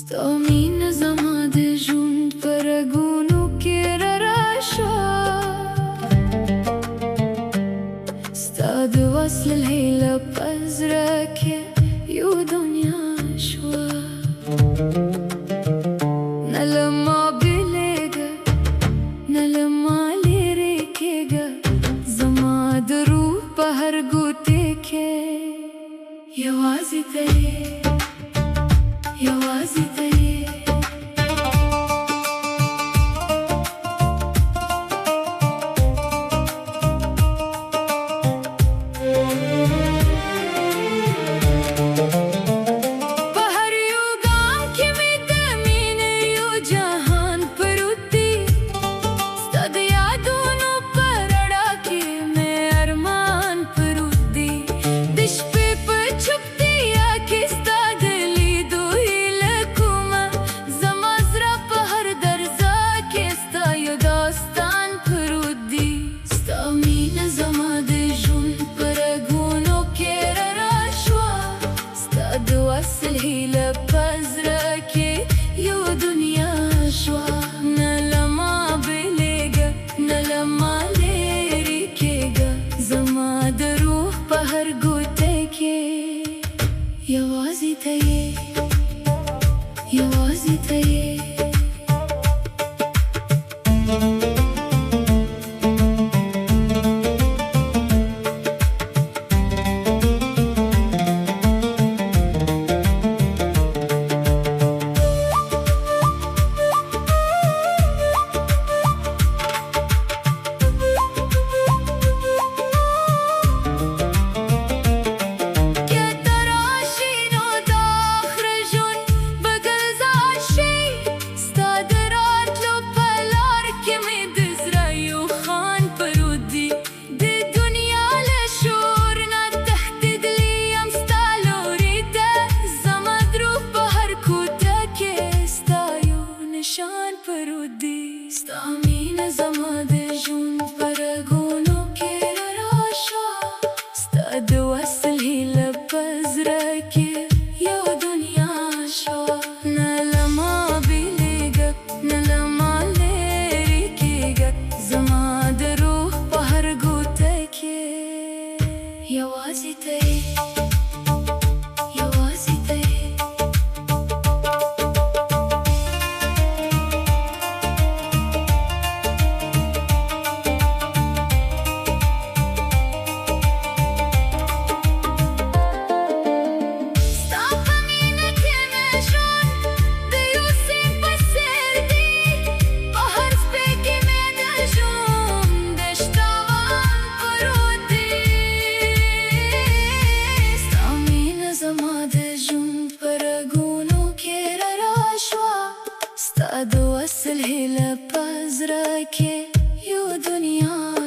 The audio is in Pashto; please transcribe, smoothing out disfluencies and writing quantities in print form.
Sto mine zama de junt Paragu nu chiar așa Sta de wasl الهيلة بأزرق يو دنيا شوا نلما بلغة نلما ليريكيغا زما درو بهر گوتيكي يوازي تي يوازي تي الهيلة بأزرقي يو دنيا شوا نلما بلغة نلما ليريكيغا زما دروح بهر گوتيكي يوازي تي يوازي تي Sta mine zama de junt Paragu nu chiar așa Sta de wasl الهيلة بأزرقي يو دنيا شوا نلما بلغة نلما ليريكيغا زما دروح بهر گوتيكي يوازي تي يوازي تي sta de wasl الهيلة بأزرقي يو دنيا